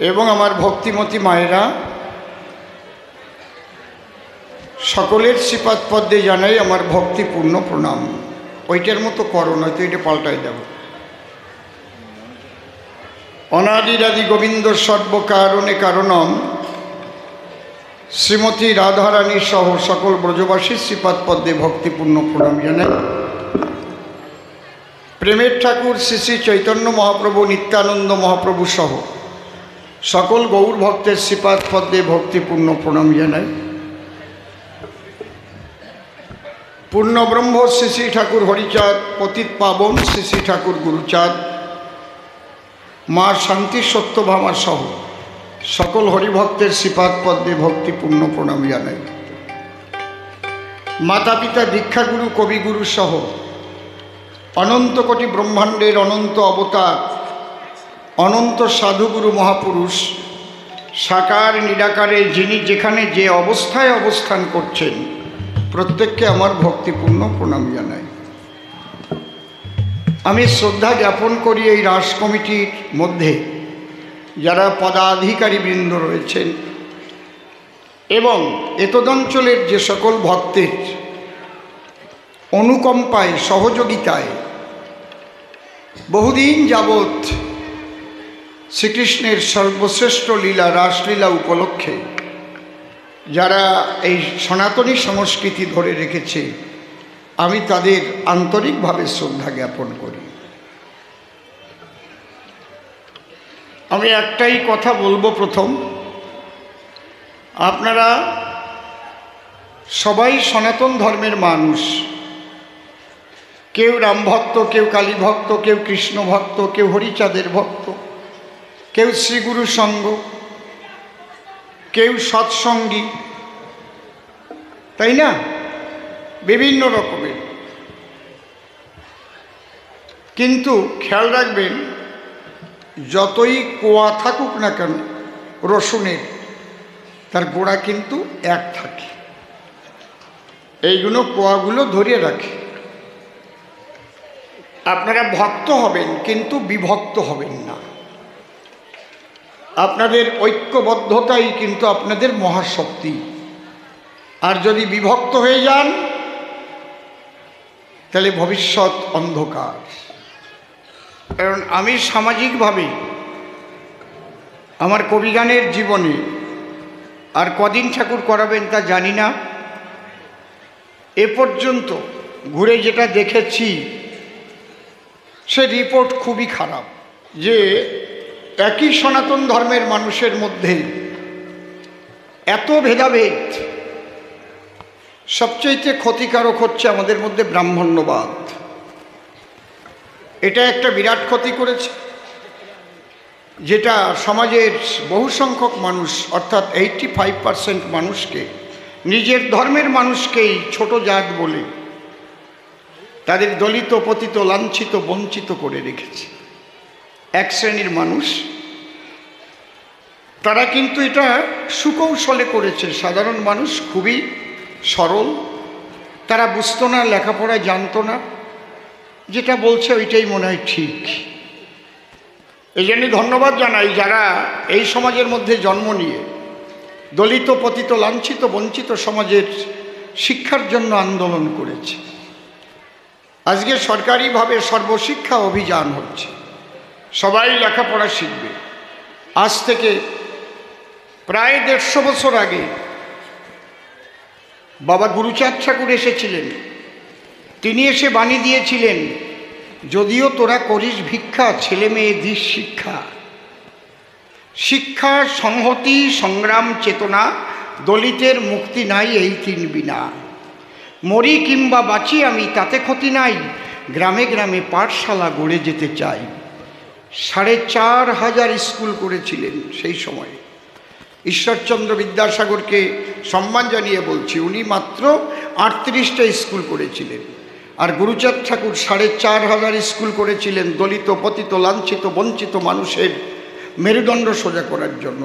এবং আমার ভক্তিমতী মায়েরা, সকলের শ্রীপাদ পদ্মে জানাই আমার ভক্তিপূর্ণ প্রণাম। ওইটার মতো করো, নয়তো এটা পাল্টাই দেব। অনাদিরাদি গোবিন্দ সর্বকারণে কারণম শ্রীমতী রাধারানী সহ সকল ব্রজবাসী শ্রীপাদ পদ্মে ভক্তিপূর্ণ প্রণাম জানাই। প্রেমের ঠাকুর শ্রী শ্রী চৈতন্য মহাপ্রভু, নিত্যানন্দ মহাপ্রভু সহ সকল গৌর ভক্তের শ্রীপাদ পদ্মে ভক্তিপূর্ণ প্রণাম জানাই। পূর্ণব্রহ্ম শ্রী শ্রী ঠাকুর হরিচাঁদ, পতিত পাবন শ্রী শ্রী ঠাকুর গুরুচাঁদ, মা শান্তি সত্যভামা সহ সকল হরিভক্তের শ্রীপাদ পদ্মে ভক্তিপূর্ণ প্রণাম জানাই। মাতা পিতা দীক্ষাগুরু কবিগুরু সহ অনন্ত কোটি ব্রহ্মাণ্ডের অনন্ত অবতার, অনন্ত সাধুগুরু মহাপুরুষ, সাকার নিরাকারে যিনি যেখানে যে অবস্থায় অবস্থান করছেন, প্রত্যেককে আমার ভক্তিপূর্ণ প্রণাম জানাই। আমি শ্রদ্ধা জ্ঞাপন করি এই রাস কমিটির মধ্যে যারা পদাধিকারী বৃন্দ রয়েছেন এবং এতদঞ্চলের যে সকল ভক্তের অনুকম্পায়, সহযোগিতায় বহুদিন যাবৎ শ্রীকৃষ্ণের সর্বশ্রেষ্ঠ লীলা রাসলীলা উপলক্ষে যারা এই সনাতনী সংস্কৃতি ধরে রেখেছে, আমি তাদের আন্তরিকভাবে শ্রদ্ধা জ্ঞাপন করি। আমি একটাই কথা বলবো। প্রথম, আপনারা সবাই সনাতন ধর্মের মানুষ। কেউ রাম ভক্ত, কেউ কালী ভক্ত, কেউ কৃষ্ণ ভক্ত, কেউ হরিচাঁদের ভক্ত, কেউ শ্রীগুরু সঙ্গ, কেউ সৎসঙ্গী, তাই না? বিভিন্ন রকমের। কিন্তু খেয়াল রাখবেন, যতই কোয়া থাকুক না কেন রসুনের, তার গোড়া কিন্তু এক থাকে। এইগুলো কোয়াগুলো ধরে রাখে। আপনারা ভক্ত হবেন কিন্তু বিভক্ত হবেন না। আপনাদের ঐক্যবদ্ধতাই কিন্তু আপনাদের মহাশক্তি। আর যদি বিভক্ত হয়ে যান তাহলে ভবিষ্যৎ অন্ধকার। কারণ আমি সামাজিকভাবে আমার কবিগানের জীবনে আর কদিন ঠাকুর করাবেন তা জানি না, এ পর্যন্ত ঘুরে যেটা দেখেছি সে রিপোর্ট খুবই খারাপ। যে একই সনাতন ধর্মের মানুষের মধ্যে এত ভেদাভেদ। সবচেয়ে ক্ষতিকারক হচ্ছে আমাদের মধ্যে ব্রাহ্মণ্যবাদ। এটা একটা বিরাট ক্ষতি করেছে, যেটা সমাজের বহু সংখ্যক মানুষ, অর্থাৎ 85% মানুষকে, নিজের ধর্মের মানুষকেই ছোট জাত বলে তাদের দলিত, পতিত, লাঞ্ছিত, বঞ্চিত করে রেখেছে। এক শ্রেণীর মানুষ, তারা কিন্তু এটা সুকৌশলে করেছে। সাধারণ মানুষ খুবই সরল, তারা বুঝতো না, লেখাপড়া জানতো না, যেটা বলছে ওইটাই মনে হয় ঠিক। এই জন্য ধন্যবাদ জানাই যারা এই সমাজের মধ্যে জন্ম নিয়ে দলিত, পতিত, লাঞ্ছিত, বঞ্চিত সমাজের শিক্ষার জন্য আন্দোলন করেছে। আজকে সরকারিভাবে সর্বশিক্ষা অভিযান হচ্ছে, সবাই লেখাপড়া শিখবে। আজ থেকে প্রায় 150 বছর আগে বাবা গুরুচাঁদ ঠাকুর এসেছিলেন। তিনি এসে বাণী দিয়েছিলেন, যদিও তোরা করিস ভিক্ষা, ছেলে মেয়ে দিস শিক্ষা। শিক্ষা, সংহতি, সংগ্রাম, চেতনা, দলিতের মুক্তি নাই এই তিন বিনা। মরি কিংবা বাঁচি আমি তাতে ক্ষতি নাই, গ্রামে গ্রামে পাঠশালা গড়ে যেতে চাই। 4,500 স্কুল করেছিলেন সেই সময়। ঈশ্বরচন্দ্র বিদ্যাসাগরকে সম্মান জানিয়ে বলছি, উনি মাত্র 38টা স্কুল করেছিলেন। আর গুরুচাঁদ ঠাকুর 4,500 স্কুল করেছিলেন দলিত, পতিত, লাঞ্ছিত, বঞ্চিত মানুষের মেরুদণ্ড সোজা করার জন্য।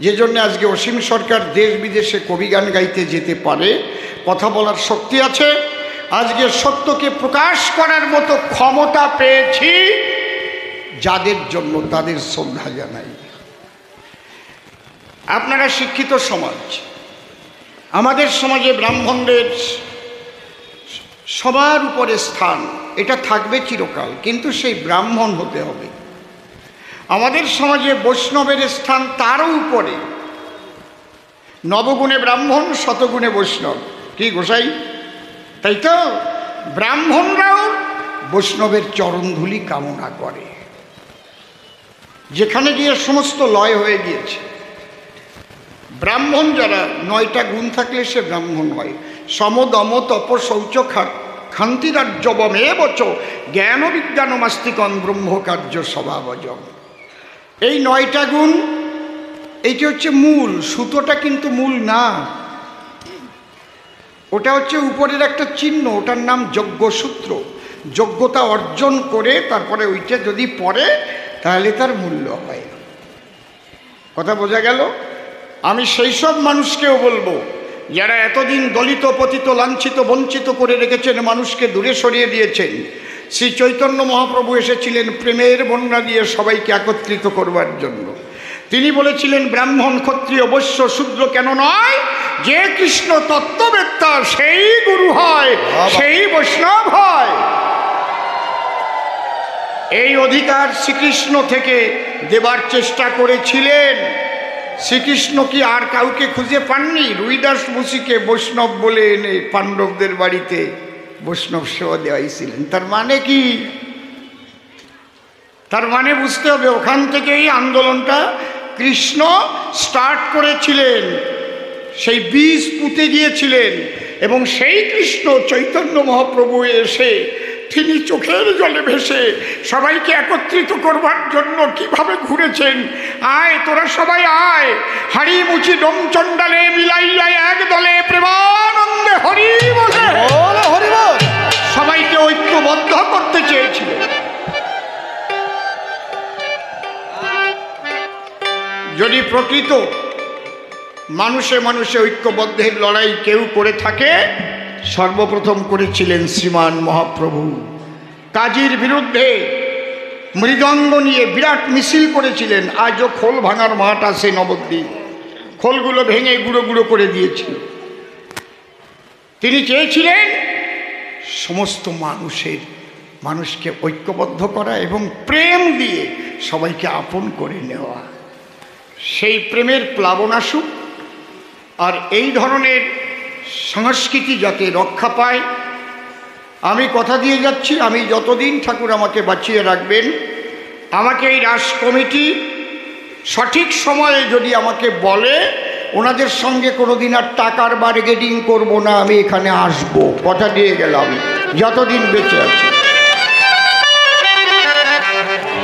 যে জন্য আজকে অসীম সরকার দেশ বিদেশে কবিগান গাইতে যেতে পারে, কথা বলার শক্তি আছে। আজকে সত্যকে প্রকাশ করার মতো ক্ষমতা পেয়েছি যাদের জন্য, তাদের শ্রদ্ধা জানাই। আপনারা শিক্ষিত সমাজ, আমাদের সমাজে ব্রাহ্মণদের সবার উপরে স্থান, এটা থাকবে চিরকাল, কিন্তু সেই ব্রাহ্মণ হতে হবে। আমাদের সমাজে বৈষ্ণবের স্থান তারও উপরে, নবগুণে ব্রাহ্মণ শতগুণে বৈষ্ণব। কি গোসাই, তাই তো? ব্রাহ্মণরাও বৈষ্ণবের চরণধূলি কামনা করে। যেখানে গিয়ে সমস্ত লয় হয়ে গিয়েছে, ব্রাহ্মণ যারা 9টা গুণ থাকলে সে ব্রাহ্মণ হয়। সমদম তপ শৌচ ক্ষান্তিরাজ্যবমে বচ জ্ঞান বিজ্ঞানমাস্তিকন ব্রহ্মকার্য স্বভাবজম। এই 9টা গুণ, এইটি হচ্ছে মূল। সুতোটা কিন্তু মূল না, ওটা হচ্ছে উপরের একটা চিহ্ন, ওটার নাম যজ্ঞসূত্র। যোগ্যতা অর্জন করে তারপরে ওইটা যদি পড়ে তাহলে তার মূল্য হয়। কথা বোঝা গেল? আমি সেই সব মানুষকেও বলবো যারা এতদিন দলিত পতিত লাঞ্ছিত বঞ্চিত করে রেখেছেন, মানুষকে দূরে সরিয়ে দিয়েছেন। শ্রী চৈতন্য মহাপ্রভু এসেছিলেন প্রেমের বন্যা দিয়ে সবাইকে একত্রিত করবার জন্য। তিনি বলেছিলেন, ব্রাহ্মণ ক্ষত্রিয় বৈশ্য শূদ্র কেন নয়, যে কৃষ্ণ তত্ত্ববেত্তা সেই গুরু হয়, সেই বৈষ্ণব হয়। এই অধিকার শ্রীকৃষ্ণ থেকে দেবার চেষ্টা করেছিলেন। শ্রীকৃষ্ণ কি আর কাউকে খুঁজে পাননি? রুইদাস মুসিকে বৈষ্ণব বলে এনে পাণ্ডবদের বাড়িতে বৈষ্ণব সেবা দেওয়াইছিলেন। তার মানে কি? তার মানে বুঝতে হবে, ওখান থেকেই আন্দোলনটা কৃষ্ণ স্টার্ট করেছিলেন, সেই বীজ পুঁতে গিয়েছিলেন। এবং সেই কৃষ্ণ চৈতন্য মহাপ্রভু এসে তিনি চোখের জলে ভেসে সবাইকে একত্রিত করবার জন্য কিভাবে ঘুরেছেন। আয় তোরা সবাই আয়, হাড়ি মুচি ডোম চণ্ডালে মিলাইয়া এক দলে প্রেমানন্দে হরি বলে সবাইকে ঐক্যবদ্ধ করতে চেয়েছিলেন। যদি প্রকৃত মানুষে মানুষে ঐক্যবদ্ধের লড়াই কেউ করে থাকে, সর্বপ্রথম করেছিলেন শ্রীমান মহাপ্রভু। কাজীর বিরুদ্ধে মৃদঙ্গ নিয়ে বিরাট মিছিল করেছিলেন। আজও খোল ভাঙার মাঠ আছে নবদ্বীপ, খোলগুলো ভেঙে গুঁড়ো গুঁড়ো করে দিয়েছিল। তিনি চেয়েছিলেন সমস্ত মানুষকে ঐক্যবদ্ধ করা এবং প্রেম দিয়ে সবাইকে আপন করে নেওয়া। সেই প্রেমের প্লাবন আসুক, আর এই ধরনের সংস্কৃতি যাতে রক্ষা পায়। আমি কথা দিয়ে যাচ্ছি, আমি যতদিন ঠাকুর আমাকে বাঁচিয়ে রাখবেন, আমাকে এই রাস কমিটি সঠিক সময়ে যদি আমাকে বলে, ওনাদের সঙ্গে কোনোদিন আর টাকার বার্গেনিং করব না, আমি এখানে আসব, কথা দিয়ে গেলাম, যতদিন বেঁচে আছি।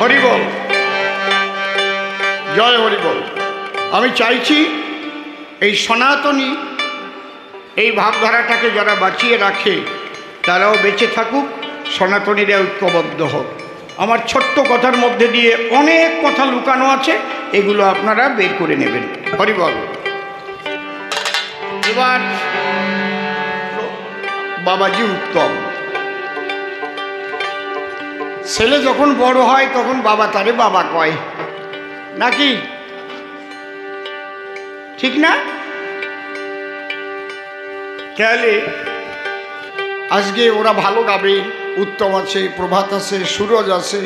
হরিবল, জয় হরিবল। আমি চাইছি এই সনাতনী এই ভাবধারাটাকে যারা বাঁচিয়ে রাখে তারাও বেঁচে থাকুক, সনাতনীরা ঐক্যবদ্ধ হোক। আমার ছোট্ট কথার মধ্যে দিয়ে অনেক কথা লুকানো আছে, এগুলো আপনারা বের করে নেবেন। হরিবল। এবার বাবাজি উত্তম, ছেলে যখন বড় হয় তখন বাবা তারে বাবা কয় নাকি, ঠিক না? তাহলে আজকে ওরা ভালো গাবে, উত্তম আছে, প্রভাত আছে, সুরজ আছে,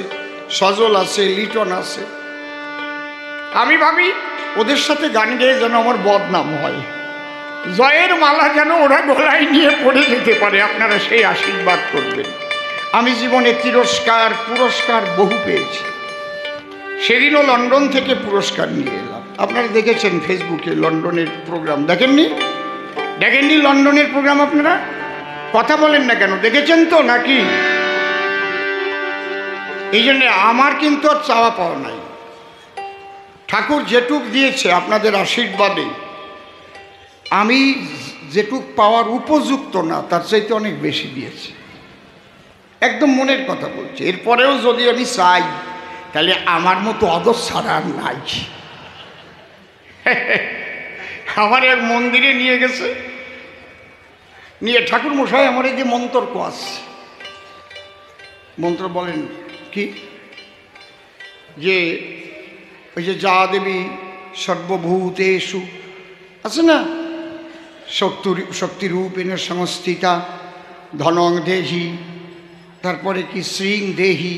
সজল আছে, লিটন আছে। আমি ভাবি ওদের সাথে গান গেয়ে যেন আমার বদনাম হয়, জয়ের মালা যেন ওরা গলায় নিয়ে পড়ে যেতে পারে। আপনারা সেই আশীর্বাদ করবেন। আমি জীবনে পুরস্কার বহু পেয়েছি। সেদিনও লন্ডন থেকে পুরস্কার নিয়ে এলাম। আপনারা দেখেছেন ফেসবুকে লন্ডনের প্রোগ্রাম, দেখেননি লন্ডনের প্রোগ্রাম? আপনারা কথা বলেন না কেন? দেখেছেন তো নাকি? এই জন্যে আমার কিন্তু আর চাওয়া পাওয়া নাই। ঠাকুর যেটুক দিয়েছে আপনাদের আশীর্বাদে, আমি যেটুক পাওয়ার উপযুক্ত না তার চাইতে অনেক বেশি দিয়েছে, একদম মনের কথা বলছি। এরপরেও যদি আমি চাই তাহলে আমার মতো আদর ছাড়া আর নাই। আমার এক মন্দিরে নিয়ে গেছে, নিয়ে ঠাকুর মশাই আমার এই যে মন্ত্র কোয়াস, মন্ত্র বলেন কি, যে ওই যে যা দেবী সর্বভূতেষু আছে না, শক্তিরূপেণ সংস্থিতা ধনং দেহি, তারপরে কি শ্রীং দেহি,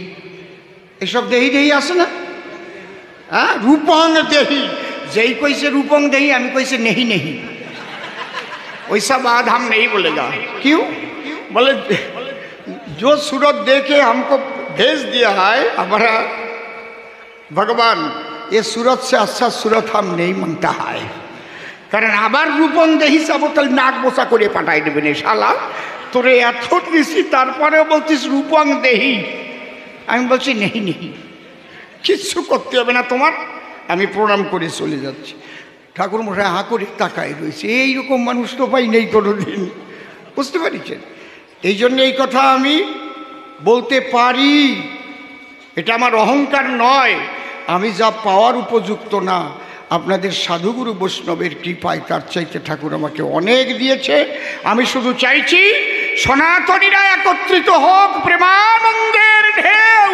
এসব দেহি দেহি আছে না। হ্যাঁ, রূপং দেহি, যেই কইছে रूपंग देही, আমি কইছে नहीं नहीं, वैसा बात हम नहीं बोलेगा। क्यों? बोले जो सूरत देके हमको भेज दिया है हमारा भगवान, ये सूरत से अच्छा सूरत हम नहीं मानता है। कारण आबार रूपंग देही सब तो नाक बोसा करे पाठाई देबेन शाला, तोरे एत दिছি তারপরেও বলছিস রূপং দেহি। আমি বলছি नहीं नहीं, কিচ্ছু করতে হবে না তোমার, আমি প্রণাম করে চলে যাচ্ছি। ঠাকুর মশাই হাঁ করে তাকায় রয়েছে, এইরকম মানুষ তো পাই নেই কোনো দিন, বুঝতে পারছেন? এই জন্য এই কথা আমি বলতে পারি, এটা আমার অহংকার নয়, আমি যা পাওয়ার উপযুক্ত না, আপনাদের সাধুগুরু বৈষ্ণবের কৃপায় তার চাইতে ঠাকুর আমাকে অনেক দিয়েছে। আমি শুধু চাইছি সনাতনীরা একত্রিত হোক, প্রেমানন্দের ঢেউ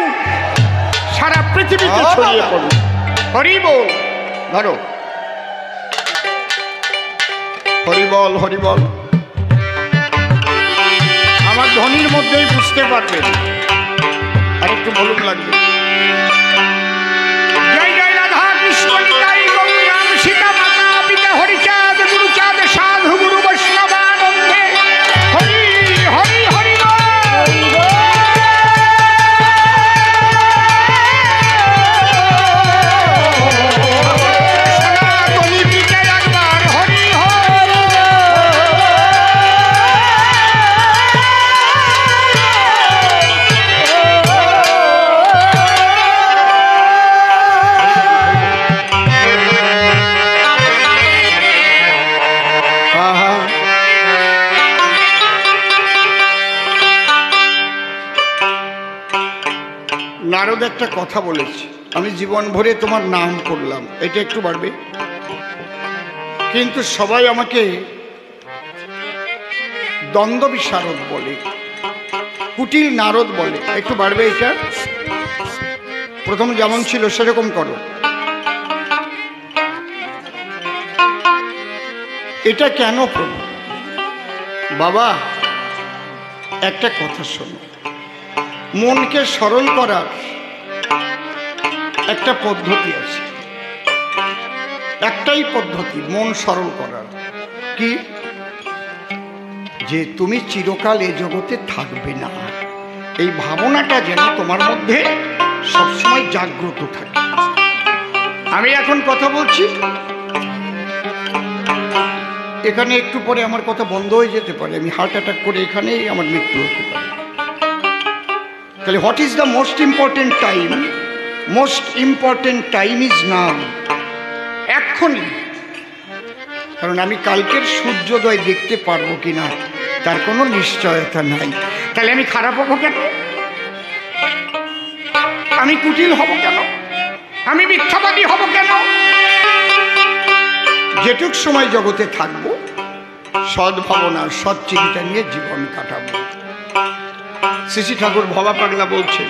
সারা পৃথিবীতে ছড়িয়ে পড়ুক। হরি বল, ধরো হরি বল, হরি বল। আমার ধ্বনির মধ্যেই বুঝতে পারবেন, আর একটু বলুন লাগবে। জয় জয় রাধা কৃষ্ণ নিতাই গৌরাঙ্গ সীতা মাতা পিতা হরিচাঁদ গুরুচাঁদ সাধু গুরু বৈষ্ণবানন্দে হরি হরি হরি নারদ একটা কথা বলেছে, আমি জীবন ভরে তোমার নাম করলাম, এটা একটু বাড়বে, কিন্তু সবাই আমাকে দ্বন্দ্ব বিশারদ বলে, কুটিল নারদ বলে, একটু বাড়বে এটা। প্রথম যেমন ছিল সেরকম করো। এটা কেন প্রভু? বাবা একটা কথা শোনো, মনকে সরল করার একটা পদ্ধতি আছে, একটাই পদ্ধতি মন সরল করার। কি? যে তুমি চিরকাল এ জগতে থাকবে না, এই ভাবনাটা যেন তোমার মধ্যে সবসময় জাগ্রত থাকে। আমি এখন কথা বলছি, এখানে একটু পরে আমার কথা বন্ধ হয়ে যেতে পারে, আমি হার্ট অ্যাটাক করে এখানেই আমার মৃত্যু হতে পারে। তাহলে what is the most important time? Most important time is now, এক্ষুনি। কারণ আমি কালকের সূর্যোদয় দেখতে পারবো কিনা তার কোনো নিশ্চয়তা নাই। তাহলে আমি খারাপ হবো কেন? আমি কুটিল হব কেন? আমি মিথ্যাবাদী হব কেন? যেটুক সময় জগতে থাকবো সদ্ভাবনা সচ্চিন্তা নিয়ে জীবন কাটাবো। শ্রী ঠাকুর ভবা পাগলা বলছেন,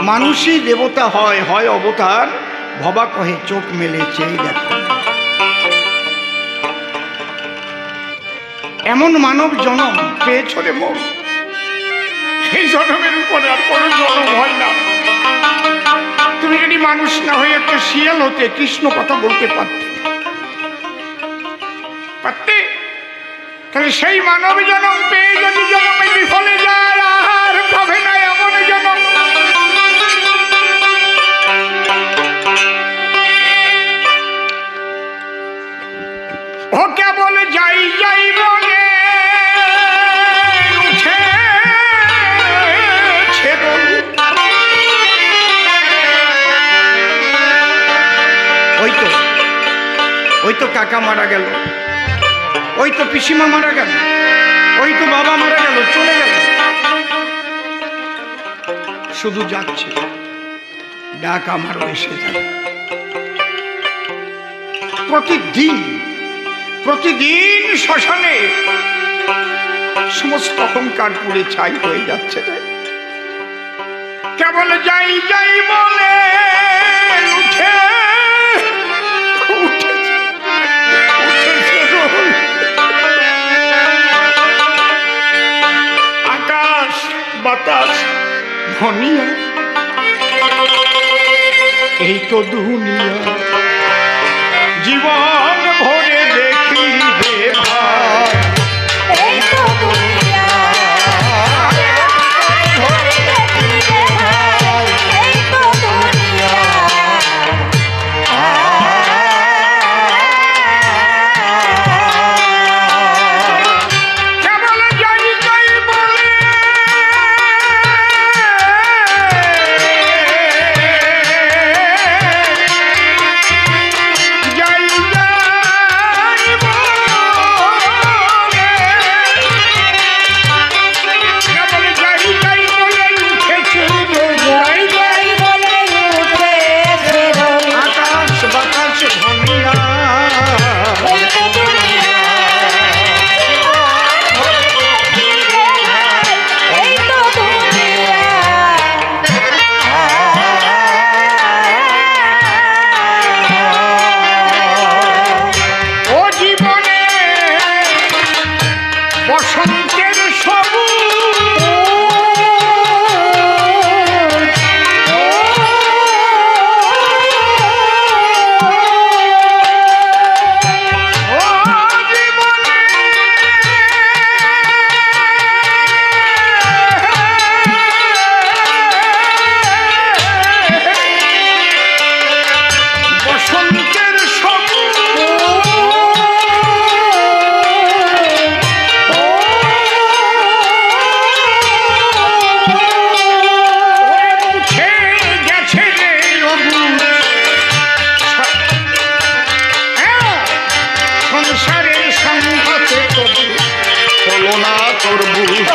মানুষই দেবতা হয়, হয় অবতার, ভবা কহে চোখ মেলে চেয়ে দেখো। এমন মানব জনম পেয়েছ রে মন, এই জনমের উপরে আর কোনো জনম হয় না। তুমি যদি মানুষ না হয়ে একটা শিয়াল হতে, কৃষ্ণ কথা বলতে পারতে, তাহলে সেই মানব জনম পেয়ে যদি জনমে বিফলে যায়, আর পাবে না এমন জনম। ও কেবল যাই যাই মনে উঠে ওই তো কাকা মারা গেল, ওই তো পিসিমা মারা গেল, ওই তো বাবা মারা গেল, চলে গেল, শুধু যাচ্ছে, ডাক আমারও এসে যাবে। প্রতিদিন প্রতিদিন শ্মশানে সমস্ত অহংকার পুড়ে ছাই হয়ে যাচ্ছে। কেবল যাই যাই বলে উঠে আকাশ বাতাস ধনিয়া, এই তো দুনিয়া, জীবন ভরে দেখি রে ভাই, এই তো দুনিয়া, ভরে দেখি রে ভাই, এই তো দুনিয়া। কেবল যাই যাই বলে যাই যাই বলে, কেবল যাই যাই বলে উঠেছে যাই যাই বলে উঠেছে রোল, আকাশ বাতাস ধনিয়া, এই তো দুনিয়া, ভরে দেখি রে ভাই, এই তো দুনিয়া। ও জীবনে বসন্তের ও জীবনে বসন্তের মুছে গেছে রে অবুঝ, সংসারের সংঘাতে তবু হলো না তোর বুঝ,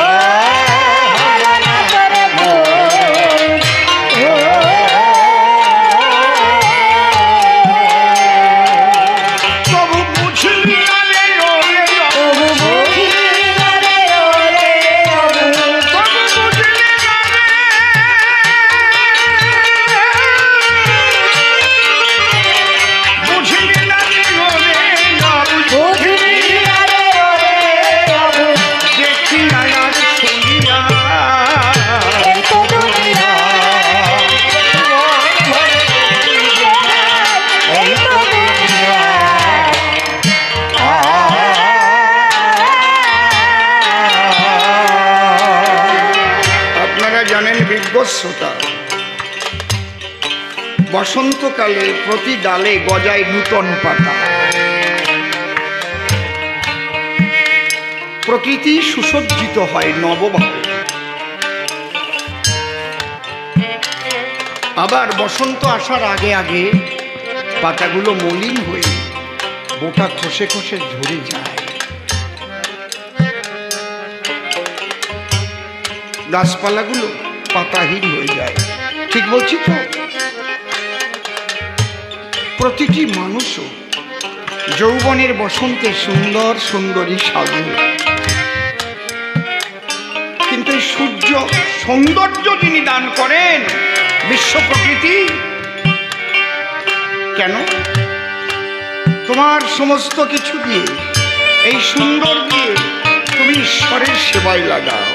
তবু বুঝলি না রে ওরে তবু বুঝলি না রে, বুঝলি না রে ওরে দেখি আয়ার শুনিয়া, আপনারা জানেন বিজ্ঞ শ্রোতা, বসন্তকালে প্রতি ডালে গজায় নূতন পাতা, প্রকৃতি সুসজ্জিত হয় নবভাবে। আবার বসন্ত আসার আগে আগে পাতাগুলো মলিন হয়ে বোটা খসে খসে ঝরে যায়, গাছপালাগুলো পাতাহীন হয়ে যায়। ঠিক বলছি তো? প্রতিটি মানুষও যৌবনের বসন্তে সুন্দর সুন্দরী সাজে, কিন্তু এই সূর্য সৌন্দর্য যিনি দান করেন, বিশ্ব প্রকৃতি, কেন তোমার সমস্ত কিছু দিয়ে, এই সুন্দর দিয়ে তুমি ঈশ্বরের সেবায় লাগাও।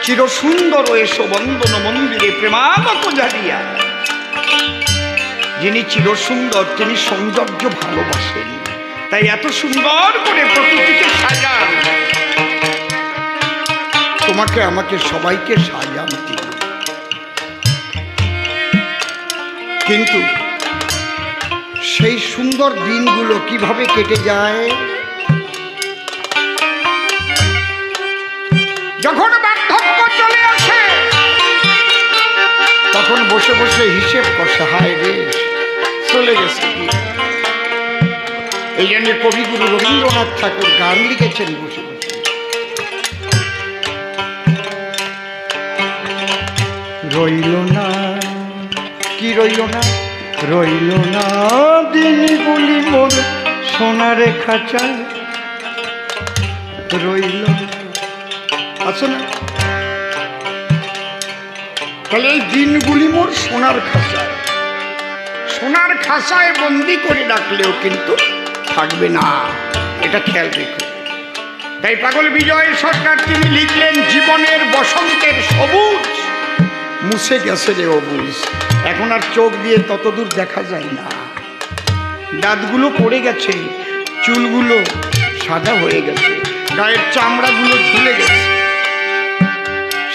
চিরসুন্দর এসো বন্দন মন্দিরে প্রেমাগত জানিয়া, যিনি চিরসুন্দর তিনি সৌন্দর্য ভালোবাসেন, তাই এত সুন্দর করে প্রকৃতিকে সাজান, তোমাকে আমাকে সবাইকে সাজান তিনি। কিন্তু সেই সুন্দর দিনগুলো কিভাবে কেটে যায়, যখন বার্ধক্য চলে আসে তখন বসে বসে হিসেব কষে, হায় রে চলে গেছে কি। এই জন্য কবিগুরু রবীন্দ্রনাথ ঠাকুর গান লিখেছেন বসে বসে, রইল না, কি রইল না, রইল না দিনগুলি মোর সোনারে খাঁচায়, রইল আছে না? তাহলে এই দিনগুলি মোর সোনার খাঁচায়, সোনার খাঁচায় বন্দি করে রাখলেও কিন্তু থাকবে না, এটা খেয়াল রেখো। তাই পাগল বিজয় সরকার তিনি লিখলেন, জীবনের বসন্তের সবুজ মুছে গেছে রে অবুজ। এখন আর চোখ দিয়ে ততদূর দেখা যায় না, দাঁতগুলো পড়ে গেছে, চুলগুলো সাদা হয়ে গেছে, গায়ের চামড়াগুলো ঝুলে গেছে।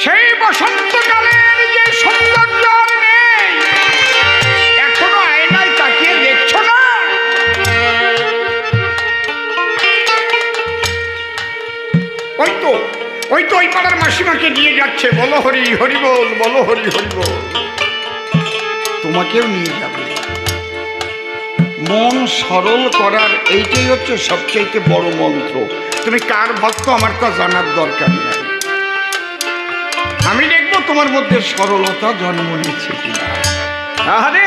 সেই বসন্তকালের যে সৌন্দর্য নেই, এখনো আয়নায় তাকিয়ে দেখছো না? ওই তো ওই পাড়ার মাসিমাকে নিয়ে যাচ্ছে, বলো হরি হরি বল, বলো হরি হরি বল। তোমাকেও নিয়ে যাবে। মন সরল করার এইটাই হচ্ছে সবচেয়ে বড় মন্ত্র। তুমি কার ভক্ত আমার তো জানার দরকার নাই, আমি দেখবো তোমার মধ্যে সরলতা জন্ম নিচ্ছে কিনা। আরে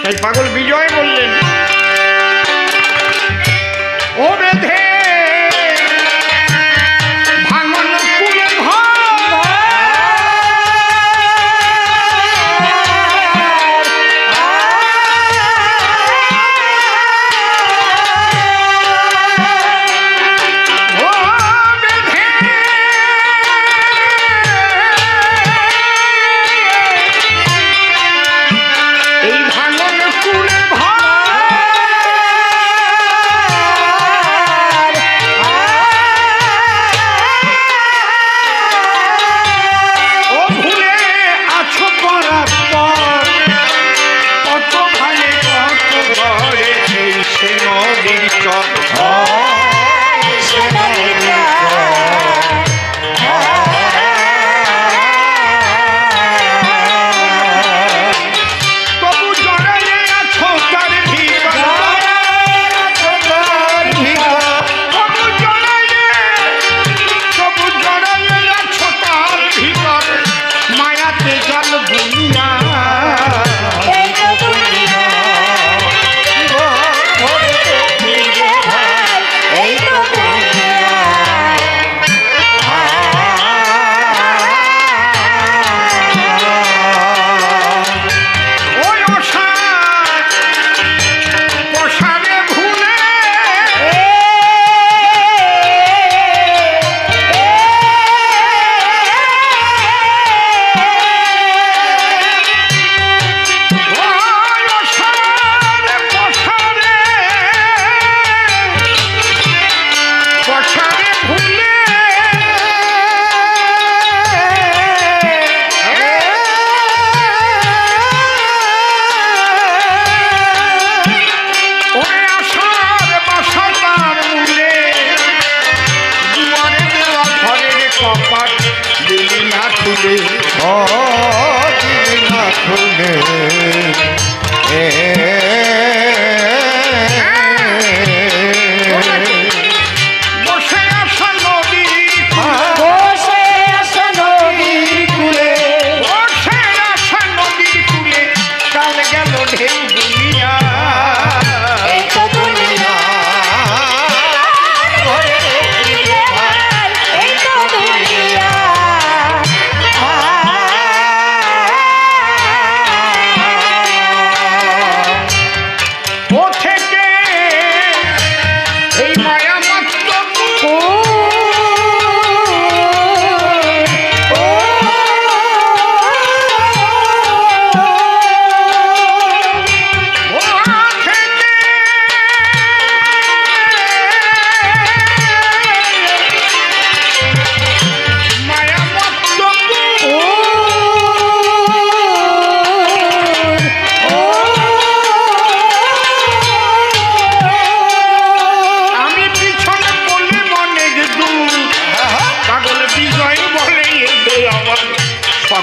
তাই পাগল বিজয় বললেন, ও বেধে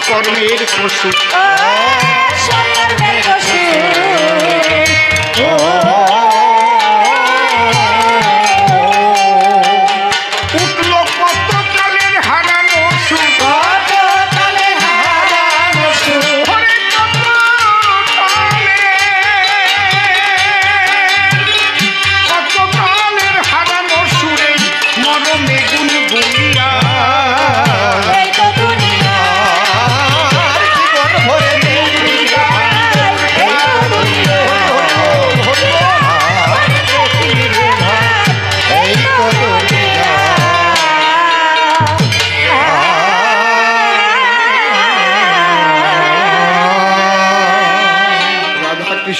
কর্মের পশু উঠলো কত কালের হারানো সুখ, কত কালের হারানো সুখ, কত কালের হারানো সুরে মরমে গুন গুনিয়া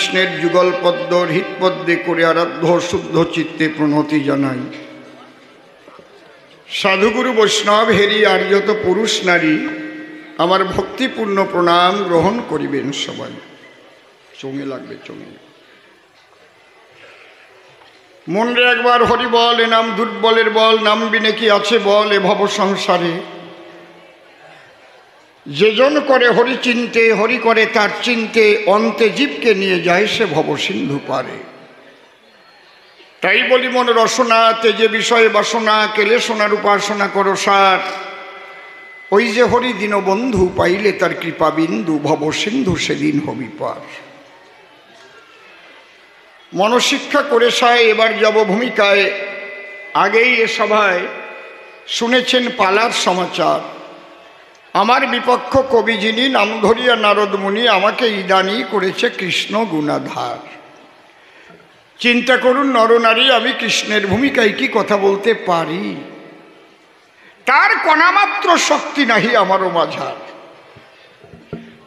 কৃষ্ণের যুগল পদ্ম হৃৎপদ্মে করে আরাধ্য শুদ্ধ চিত্তে প্রণতি জানাই। সাধুগুরু বৈষ্ণব হেরি আর যত পুরুষ নারী আমার ভক্তিপূর্ণ প্রণাম গ্রহণ করিবেন সবাই। চোঙে লাগবে, চোঙে। মনরে একবার হরি বল, এ নাম দুর্বলের বল, নাম বিনে কি আছে বল এ ভব সংসারে। যেজন করে হরি চিনতে, হরি করে তার চিনতে, অন্তে জীবকে নিয়ে যায় সে ভব সিন্ধু পারে। তাই বলি মন রসনা, তেজে বিষয়ে বাসনা, কেলে সোনার উপাসনা করো সার। ওই যে হরি দীনবন্ধু পাইলে তার কৃপা বিন্দু, ভব সিন্ধু সেদিন হবি পার। মনশিক্ষা করে সায় এবার যাব ভূমিকায়। আগেই এ সভায় শুনেছেন পালার সমাচার। আমার বিপক্ষ কবি যিনি নাম ধরিয়া নারদ মুনি, আমাকে ইদানি করেছে কৃষ্ণ গুণাধার। চিন্তা করুন নরনারী, আমি কৃষ্ণের ভূমিকায় কি কথা বলতে পারি? তার কণামাত্র শক্তি নাহি আমারও মাঝার।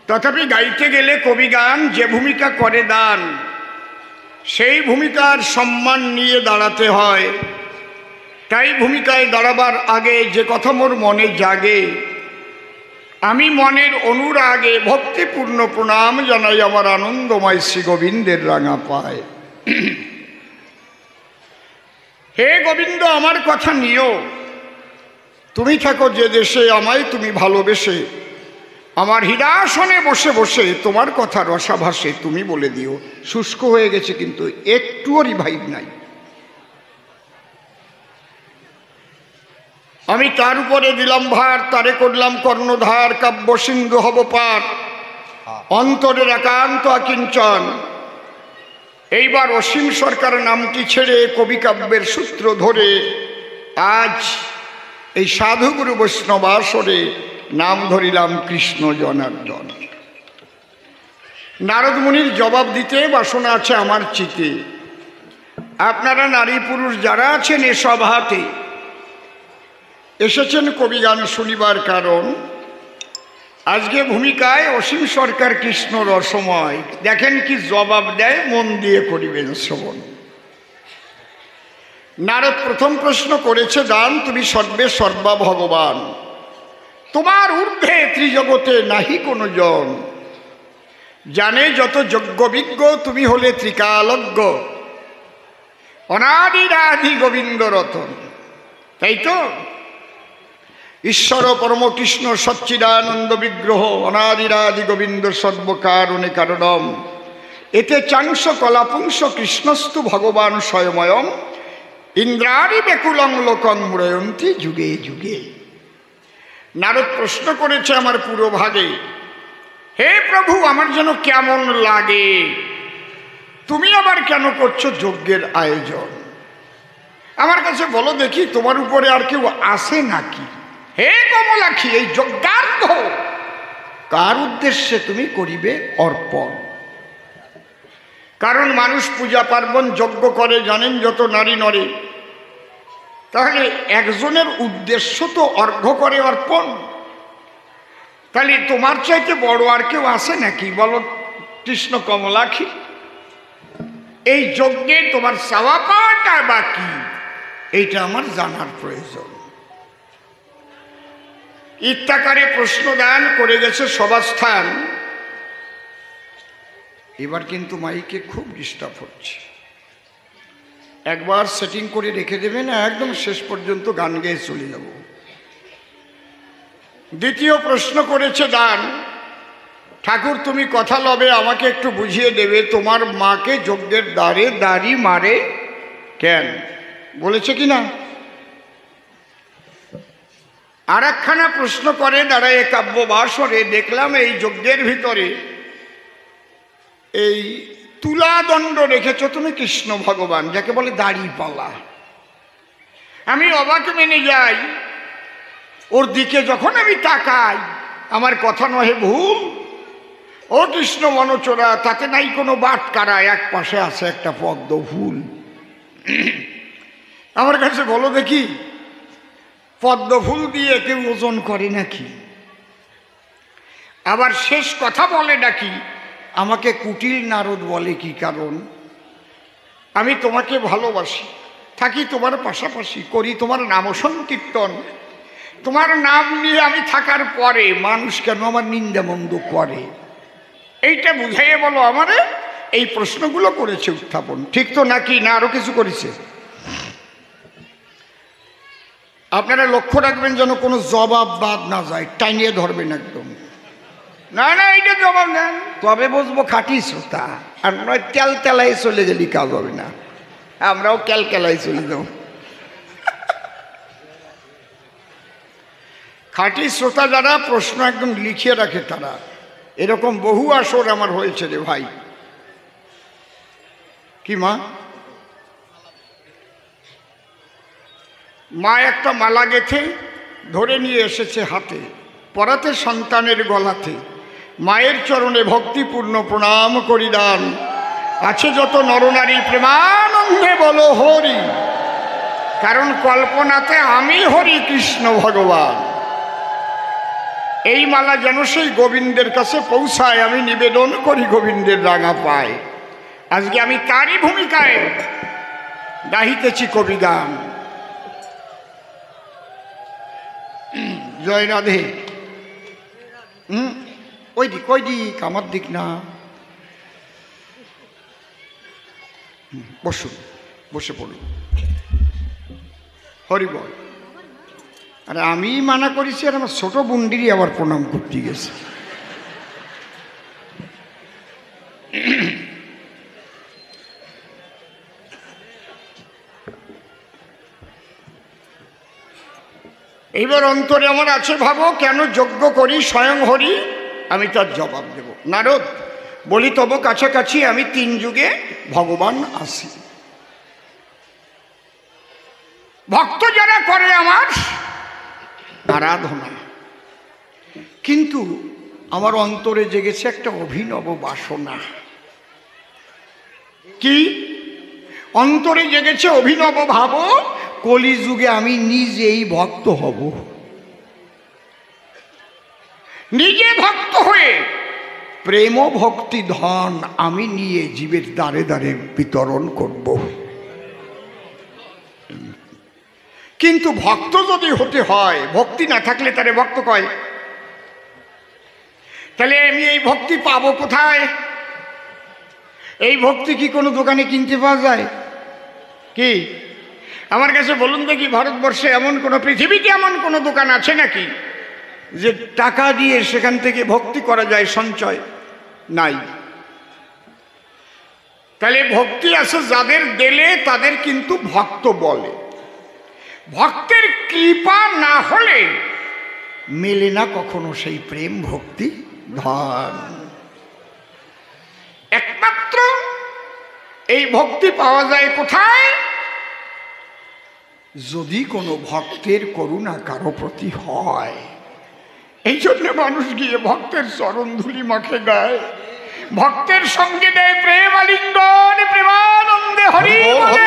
তথাপি গাইতে গেলে কবি গান, যে ভূমিকা করে দান সেই ভূমিকার সম্মান নিয়ে দাঁড়াতে হয়। তাই ভূমিকায় দাঁড়াবার আগে যে কথা মোর মনে জাগে, আমি মনের অনুরাগে ভক্তিপূর্ণ প্রণাম জানাই আমার আনন্দময় শ্রী গোবিন্দের রাঙা পায়। হে গোবিন্দ, আমার কথা নিও। তুমি থাকো যে দেশে, আমায় তুমি ভালোবেসে আমার হৃদাসনে বসে বসে তোমার কথা রসাভাসে তুমি বলে দিও। শুষ্ক হয়ে গেছে কিন্তু একটুও রিভাইভ নাই। আমি তার উপরে দিলাম ভার, তারে করলাম কর্ণধার, কাব্য সিন্ধু হব পার, অন্তরের একান্ত আকিঞ্চন। এইবার অসীম সরকার নামটি ছেড়ে কবি কাব্যের সূত্র ধরে আজ এই সাধুগুরু বৈষ্ণব আসরে নাম ধরিলাম কৃষ্ণ জনার্দন। নারদ মুনির জবাব দিতে বাসনা আছে আমার চিতে। আপনারা নারী পুরুষ যারা আছেন এ সভাতে এসেছেন কবি গান শুনিবার কারণ আজকে ভূমিকায় অসীম সরকার কৃষ্ণ রসময়। দেখেন কি জবাব দেয়, মন দিয়ে করিবেন শ্রবণ। নারদ প্রথম প্রশ্ন করেছে, দান তুমি সর্বে সর্বা ভগবান, তোমার ঊর্ধ্বে ত্রিজগতে নাহি কোনো জন। জানে যত যজ্ঞ বিজ্ঞ, তুমি হলে ত্রিকালজ্ঞ, অনাদিরাদি গোবিন্দ রতন। তাই তো? ঈশ্বর পরম কৃষ্ণ সচ্চিদানন্দ বিগ্রহ, অনাদিরাদি গোবিন্দ সর্বকারণে কারণম, এতে চাংস কলাপুংস কৃষ্ণস্তু ভগবান স্বয়ময়ম, ইন্দ্রারি বেকুলং লোকং মুরয়ন্তি যুগে যুগে। নারদ প্রশ্ন করেছে আমার পুরো ভাগে, হে প্রভু, আমার যেন কেমন লাগে, তুমি আবার কেন করছো যজ্ঞের আয়োজন? আমার কাছে বলো দেখি, তোমার উপরে আর কেউ আসে নাকি? হে কমলাক্ষী, এই যজ্ঞার্ঘ কার উদ্দেশ্যে তুমি করিবে অর্পণ? কারণ মানুষ পূজা পার্বণ যজ্ঞ করে জানেন যত নারী নরে, তাহলে একজনের উদ্দেশ্য তো অর্ঘ্য করে অর্পণ। তাহলে তোমার চাইতে বড় আর কেউ আসে নাকি বলো কৃষ্ণ কমলাক্ষী? এই যজ্ঞে তোমার চাওয়া পাওয়াটা বা কি, এইটা আমার জানার প্রয়োজন। ইত্যাকারে প্রশ্নদান করে গেছে সভাস্থান। এবার কিন্তু মাইকে খুব ডিস্টার্ব হচ্ছে, একবার সেটিং করে রেখে দেবে না, একদম শেষ পর্যন্ত গান গেয়ে চলে যাব। দ্বিতীয় প্রশ্ন করেছে দান, ঠাকুর তুমি কথা লবে, আমাকে একটু বুঝিয়ে দেবে তোমার মাকে যজ্ঞের দ্বারে দাড়ি মারে কেন? বলেছে কি না? আর একখানা প্রশ্ন করে দাঁড়ায় কাব্য বাসরে, দেখলাম এই যজ্ঞের ভিতরে এই তুলাদণ্ড রেখেছ তুমি কৃষ্ণ ভগবান, যাকে বলে দাড়ি পালা। আমি অবাক মেনে যাই, ওর দিকে যখন আমি তাকাই, আমার কথা নহে ভুল, ও কৃষ্ণ মনচোরা, তাতে নাই কোনো বাটকারা, এক পাশে আছে একটা পদ্ম ফুল। আমার কাছে বলো দেখি, পদ্ম ফুল দিয়ে কেউ ওজন করে নাকি? আবার শেষ কথা বলে নাকি, আমাকে কুটিল নারদ বলে কি কারণ? আমি তোমাকে ভালোবাসি, থাকি তোমার পাশাপাশি, করি তোমার নাম সংকীর্তন। তোমার নাম নিয়ে আমি থাকার পরে মানুষ কেন আমার নিন্দা মন্দ করে? এইটা বুঝাইয়ে বলো আমারে। এই প্রশ্নগুলো করেছে উত্থাপন, ঠিক তো নাকি না আরো কিছু করেছে? আপনারা লক্ষ্য রাখবেন যেন কোনো জবাব বাদ না যায়, টাইনিয়ে ধরবেন একদম। না না এইটা জবাব নেন, তবে বুঝবো খাঁটি শ্রোতা। আর নয় তেল তেলাই চলে গেলি কাজ হবে না, আমরাও ক্যালকেলাই চলে যাব। খাঁটি শ্রোতা যারা প্রশ্ন একদম লিখিয়ে রাখে তারা। এরকম বহু আসর আমার হয়েছে রে ভাই। কি মা? মা একটা মালা গেথে ধরে নিয়ে এসেছে হাতে, পরাতে সন্তানের গলাতে। মায়ের চরণে ভক্তিপূর্ণ প্রণাম করি দান। আছে যত নরনারী প্রেমানন্দে বলো হরি, কারণ কল্পনাতে আমি হরি কৃষ্ণ ভগবান। এই মালা যেন সেই গোবিন্দের কাছে পৌঁছায়, আমি নিবেদন করি গোবিন্দের রাঙা পায়। আজকে আমি তারই ভূমিকায় গাহিতেছি কবিগান। জয় রাধে। ওই দিক আমার দিক না। বসুন, বসে পড়ুন। হরি বল। আরে আমি মানা করেছি, আর আমার ছোট বুন্ডিরই আবার প্রণাম করতে গেছে। এইবার অন্তরে আমার আছে ভাবো, কেন যজ্ঞ করি স্বয়ং হরি? আমি তার জবাব দেব। নারদ বলি তব কাছাকাছি আমি 3 যুগে ভগবান আসি। ভক্ত যারা করে আমার আরাধনা, কিন্তু আমার অন্তরে জেগেছে একটা অভিনব বাসনা। কি? অন্তরে জেগেছে অভিনব ভাব, কলিযুগে আমি নিজেই ভক্ত হব। নিজে ভক্ত হয়ে প্রেম ভক্তি ধন আমি নিয়ে জীবের দ্বারে দ্বারে বিতরণ করব। কিন্তু ভক্ত যদি হতে হয়, ভক্তি না থাকলে তারে ভক্ত কয়। তাহলে আমি এই ভক্তি পাবো কোথায়? এই ভক্তি কি কোনো দোকানে কিনতে পাওয়া যায়? কি আমার কাছে বলুন দেখি, ভারতবর্ষে এমন কোনো, পৃথিবীতে এমন কোনো দোকান আছে নাকি যে টাকা দিয়ে সেখান থেকে ভক্তি করা যায় সঞ্চয়? নাই। তাহলে ভক্তি আছে যাদের দিলে তাদের কিন্তু ভক্ত বলে। ভক্তের কৃপা না হলে মেলে না কখনো সেই প্রেম ভক্তি ধন। একমাত্র এই ভক্তি পাওয়া যায় কোথায়? যদি কোনো ভক্তের করুণা কারো প্রতি হয়। এই জন্য মানুষ গিয়ে ভক্তের চরণ ধুলি মাখে গায়, ভক্তের সঙ্গে দেয় প্রেম আলিঙ্গন, প্রেমানন্দে হরি বলে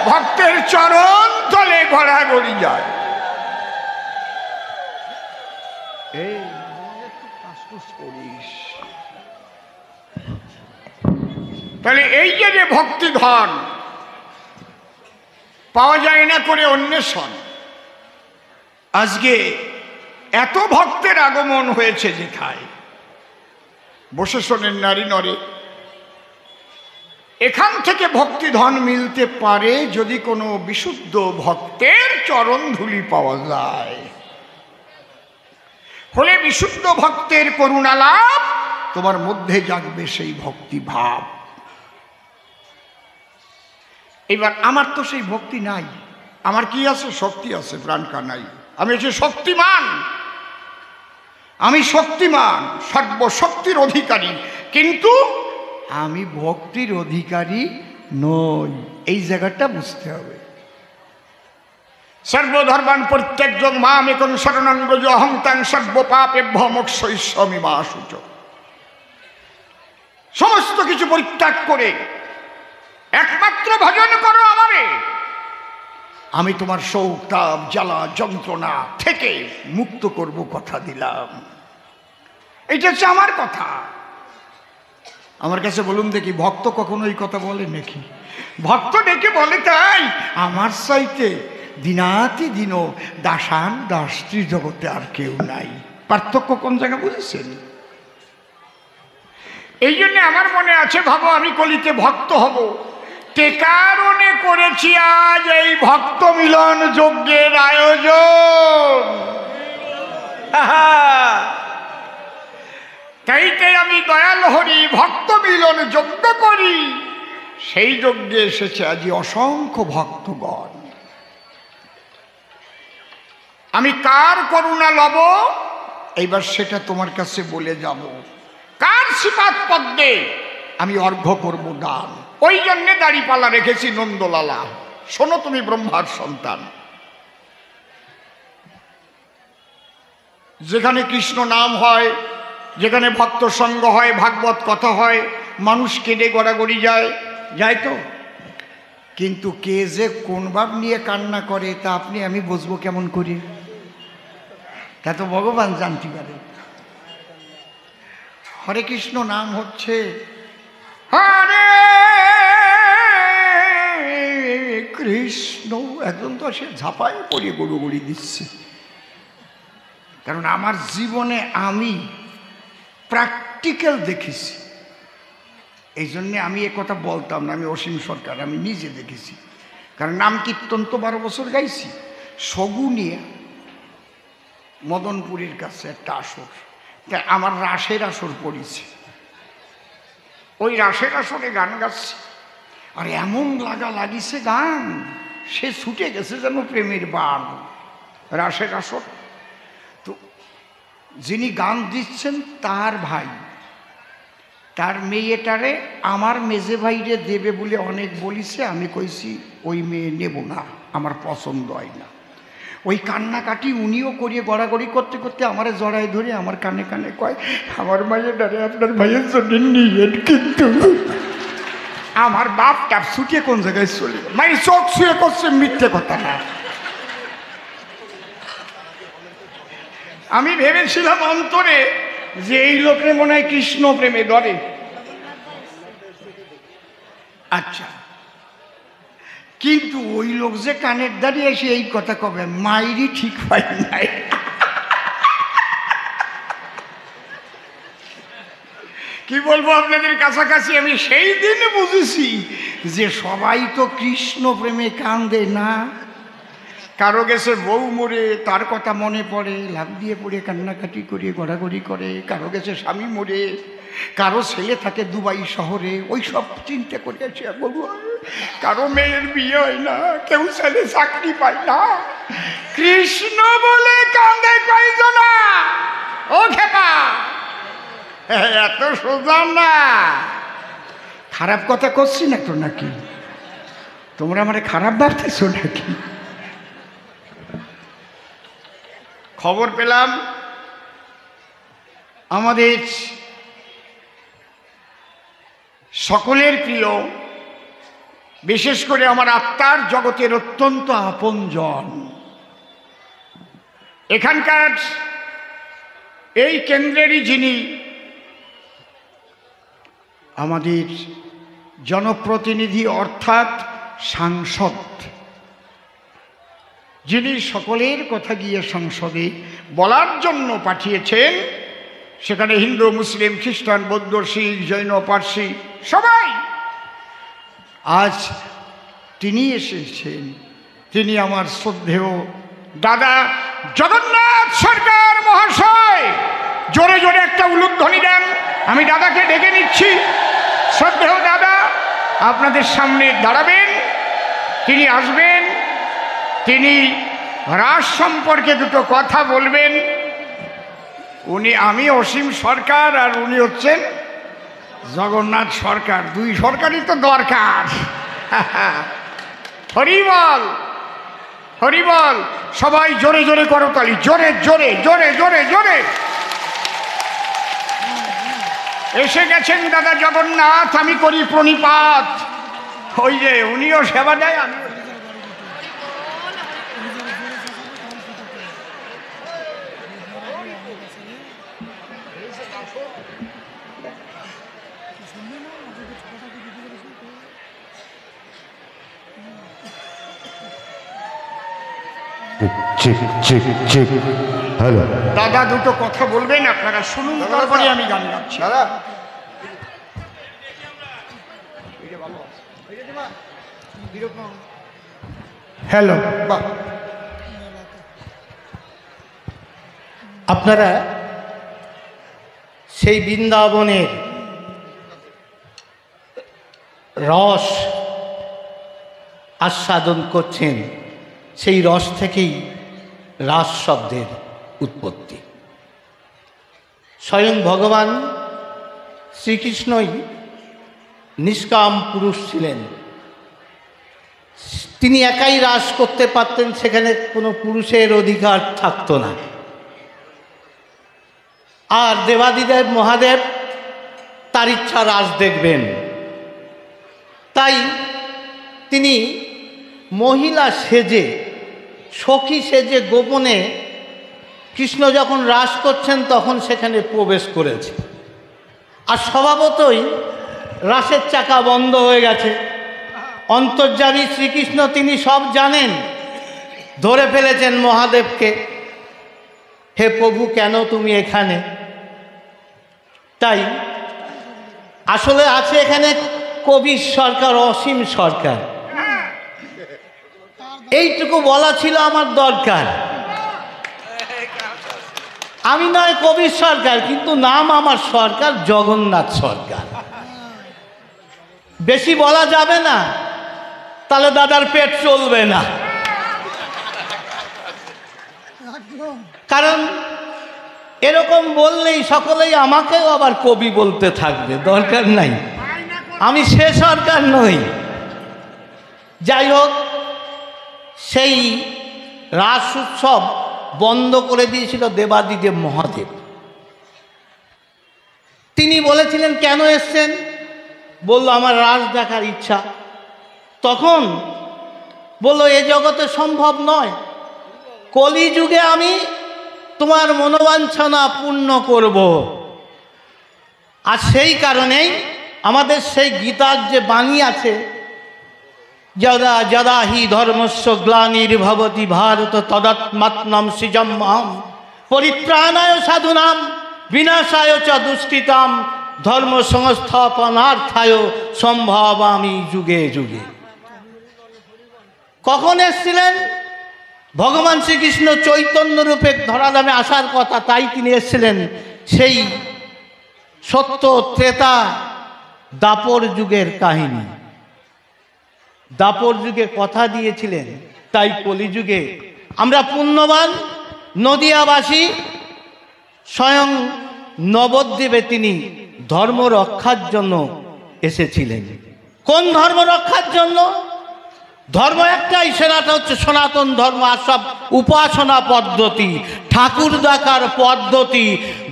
ভক্তের চরণ তলে ঘোরাঘুরি যায়। তাহলে এই যে ভক্তি ধন পাওয়া যায় না করে অন্বেষণ। আজকে এত ভক্তের আগমন হয়েছে যেথায়, বসে শোনেন নারী নরে, এখান থেকে ভক্তি ধন মিলতে পারে যদি কোনো বিশুদ্ধ ভক্তের চরণ ধুলি পাওয়া যায়। হলে বিশুদ্ধ ভক্তের করুণা লাভ, তোমার মধ্যে জাগবে সেই ভক্তি ভাব। এবার আমার তো সেই ভক্তি নাই। আমার কি আছে? শক্তি আছে, প্রাণকা নাই। আমি হচ্ছে শক্তিমান, আমি শক্তিমান, সর্বশক্তির অধিকারী, কিন্তু আমি ভক্তির অধিকারী নই। এই জায়গাটা বুঝতে হবে। সর্বধর্মান পরিত্যাজ্যং মাম একং শরণং ব্রজ অহং তাং সর্বপাপেভ্যো মোক্ষয়িষ্যামি মা শুচ। সমস্ত কিছু পরিত্যাগ করে একমাত্র ভজন করো আমারে, আমি তোমার শোক তাপ জ্বালা যন্ত্রণা থেকে মুক্ত করব, কথা দিলাম। এটা হচ্ছে আমার কথা। আমার কাছে বলুন দেখি, ভক্ত কখনো এই কথা বলে নাকি? ভক্ত ডেকে বলে তাই, আমার চাইতে দিনাতি দিন দাসান দাসত্রী জগতে আর কেউ নাই। পার্থক্য কোন জায়গা বুঝেছেন? এই জন্য আমার মনে আছে, ভাবো আমি কলিতে ভক্ত হব, তে কারণে করেছি আজ এই ভক্ত মিলন যজ্ঞের আয়োজন। তাইতে আমি দয়াল হরি ভক্ত মিলন যজ্ঞ করি, সেই যজ্ঞে এসেছে আজি অসংখ্য ভক্তগণ। আমি কার করুণা লব, এইবার সেটা তোমার কাছে বলে যাব। কার শ্রীপাদ পদ্মে আমি অর্ঘ্য করব দান, ওই জন্যে দাড়িপালা রেখেছি নন্দলালা। শোনো তুমি ব্রহ্মার সন্তান, যেখানে কৃষ্ণ নাম হয়, যেখানে ভক্ত সঙ্গ হয়, ভাগবত কথা হয়, মানুষ কেঁদে গড়াগড়ি যায়, যায় তো। কিন্তু কে যে কোন ভাব নিয়ে কান্না করে তা আপনি আমি বুঝবো কেমন করে? তা তো ভগবান জানতে পারে। হরে কৃষ্ণ নাম হচ্ছে হরে কৃষ্ণ, একজন তো সে ঝাঁপায় পড়ে গড়ুগড়ি দিচ্ছে। কারণ আমার জীবনে আমি প্র্যাকটিক্যাল দেখেছি, এই জন্যে আমি এ কথা বলতাম না। আমি অসীম সরকার, আমি নিজে দেখেছি। কারণ নাম কীর্তন তো 12 বছর গাইছি। সগুনিয়া মদনপুরীর কাছে একটা আসর, তা আমার রাসের আসর পড়েছে। ওই রাসের আসরে গান গাচ্ছি, আর এমন লাগা লাগিছে গান, সে ছুটে গেছে যেন প্রেমের বান। রাসের আসর তো, যিনি গান দিচ্ছেন তার ভাই, তার মেয়েটারে আমার মেজে ভাইরে দেবে বলে অনেক বলিছে। আমি কইছি ওই মেয়ে নেব না, আমার পছন্দ হয় না। ওই কান্নাকাটি উনিও করিয়ে গড়াগড়ি করতে করতে আমারে জড়ায় ধরে আমার কানে কানে কয়, আমার মেয়েটারে আপনার ভাইয়ের জন্য নিয়েন। কিন্তু আমার বাপটা ছুটিয়ে কোন জায়গায় চলে গেল, মানে চোখ ছুঁয়ে করছে, মিথ্যে কথা না। আমি ভেবেছিলাম অন্তরে যে এই লোকের মনে হয় কৃষ্ণ প্রেমে ধরে। আচ্ছা, কিন্তু ওই লোক যে কানের দাঁড়িয়ে এসে এই কথা কবে, মাইরি ঠিক পাই নাই। কি বলবো আপনাদের কাছাকাছি, আমি সেই দিন বুঝেছি যে সবাই তো কৃষ্ণ প্রেমে কান্দে না। কারো গেছে বউ মরে, তার কথা মনে পড়ে, লাভ দিয়ে পড়ে কান্নাকাটি করে গড়াগড়ি করে। কারো গেছে স্বামী মরে, কারো ছেলে থাকে দুবাই শহরে, ওই সব চিন্তা করে আছে বলবো। কারো মেয়ের বিয়ে হয় না, কেউ ছেলে চাকরি পায় না, কৃষ্ণ বলে কান্দে কয়জনা। ও খেপা, এত সোজা না। খারাপ কথা করছি না তো নাকি? তোমরা আমারে খারাপ ভাবতেছো নাকি? খবর পেলাম আমাদের সকলের প্রিয়, বিশেষ করে আমার আত্মার জগতের অত্যন্ত আপনজন, এখানকার এই কেন্দ্রেরই যিনি আমাদের জনপ্রতিনিধি অর্থাৎ সাংসদ, যিনি সকলের কথা গিয়ে সংসদে বলার জন্য পাঠিয়েছেন, সেখানে হিন্দু, মুসলিম, খ্রিস্টান, বৌদ্ধ, শিখ, জৈন, পার্সি সবাই, আজ তিনি এসেছেন। তিনি আমার শ্রদ্ধেয় দাদা জগন্নাথ সরকার মহাশয়। জোরে জোরে একটা উলুধ্বনি দেন। আমি দাদাকে ডেকে নিচ্ছি। শ্রদ্ধেয় দাদা আপনাদের সামনে দাঁড়াবেন, তিনি আসবেন, তিনি রাস সম্পর্কে দুটো কথা বলবেন। আমি অসীম সরকার আর উনি হচ্ছেন জগন্নাথ সরকার, দুই সরকারই তো দরকার। হরিবল হরিবল, সবাই জোরে জোরে করতালি, জোরে জোরে জোরে জোরে জোরে। এসে গেছেন দাদা জগন্নাথ, আমি করি প্রণিপাত। ওই যে উনিও সেবা দেয়, আমি চেক চেক চেক। হ্যালো দাদা দুটো কথা বলবেন, আপনারা শুনুন, তারপরে আমি গান গাচ্ছি। দাদা, হ্যালো, বাহ, আপনারা সেই বৃন্দাবনের রস আস্বাদন করছেন, সেই রস থেকেই রাস শব্দের উৎপত্তি। স্বয়ং ভগবান শ্রীকৃষ্ণই নিষ্কাম পুরুষ ছিলেন, তিনি একাই রাস করতে পারতেন, সেখানে কোনো পুরুষের অধিকার থাকতো না। আর দেবাদিদেব মহাদেব তার ইচ্ছা রাস দেখবেন, তাই তিনি মহিলা সেজে, সখী সেজে গোপনে কৃষ্ণ যখন রাস করছেন তখন সেখানে প্রবেশ করেছে। আর স্বভাবতই রাসের চাকা বন্ধ হয়ে গেছে। অন্তর্যামী শ্রীকৃষ্ণ তিনি সব জানেন, ধরে ফেলেছেন মহাদেবকে, হে প্রভু কেন তুমি এখানে? তাই আসলে আছে এখানে কবির সরকার, অসীম সরকার, এইটুকু বলা ছিল আমার দরকার। আমি নয় কবির সরকার, কিন্তু নাম আমার সরকার, জগন্নাথ সরকার। বেশি বলা যাবে না, তাহলে দাদার পেট চলবে না। কারণ এরকম বললেই সকলেই আমাকেও আবার কবি বলতে থাকবে, দরকার নাই, আমি সে সরকার নই। যাই হোক, সেই রাস উৎসব বন্ধ করে দিয়েছিল দেবাদিদেব মহাদেব। তিনি বলেছিলেন কেন এসছেন? বলল আমার রাস দেখার ইচ্ছা। তখন বলল এ জগতে সম্ভব নয়, কলিযুগে আমি তোমার মনোবাঞ্ছনা পূর্ণ করব। আর সেই কারণেই আমাদের সেই গীতার যে বাণী আছে, যদা যদা হি ধর্মস্য গ্লানির্ভবতি ভারত তদাত্মাত্মনম সৃজম্যহম পরিত্রাণায় সাধুনাম বিনাশায় চ দুষ্কৃতাম ধর্ম সংস্থাপনার্থায় সম্ভবামি যুগে যুগে। কখন এসছিলেন? ভগবান শ্রীকৃষ্ণ চৈতন্য রূপে ধরাধামে আসার কথা, তাই তিনি এসেছিলেন সেই সত্য ত্রেতা দাপর যুগের কাহিনী। দাপর যুগে কথা দিয়েছিলেন, তাই কলিযুগে আমরা পুণ্যবান নদিয়াবাসী, স্বয়ং নবদ্বীপে তিনি ধর্ম রক্ষার জন্য এসেছিলেন। কোন ধর্ম রক্ষার জন্য? ধর্ম একটাই, সেটা হচ্ছে সনাতন ধর্ম। আর সব উপাসনা পদ্ধতি, ঠাকুর দেখার পদ্ধতি,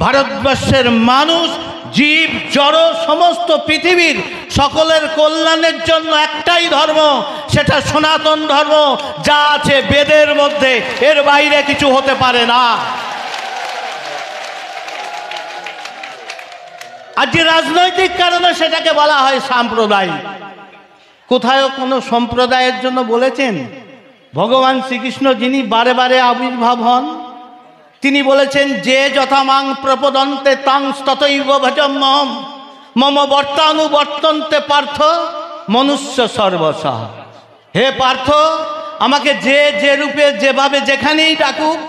ভারতবর্ষের মানুষ, জীব, জড়, সমস্ত পৃথিবীর সকলের কল্যাণের জন্য একটাই ধর্ম, সেটা সনাতন ধর্ম। যা আছে বেদের মধ্যে, এর বাইরে কিছু হতে পারে না। আর যে রাজনৈতিক কারণে সেটাকে বলা হয় সাম্প্রদায়িক। কোথায়ও কোনো সম্প্রদায়ের জন্য বলেছেন? ভগবান শ্রীকৃষ্ণ যিনি বারে বারে আবির্ভাব হন, তিনি বলেছেন যে যথামাং প্রপদন্তে তাং ততৈব ভজম্যহম মম বর্তানুবর্তন্তে পার্থ মনুষ্য সর্বসহ। হে পার্থ, আমাকে যে যে রূপে যেভাবে যেখানেই ডাকুক,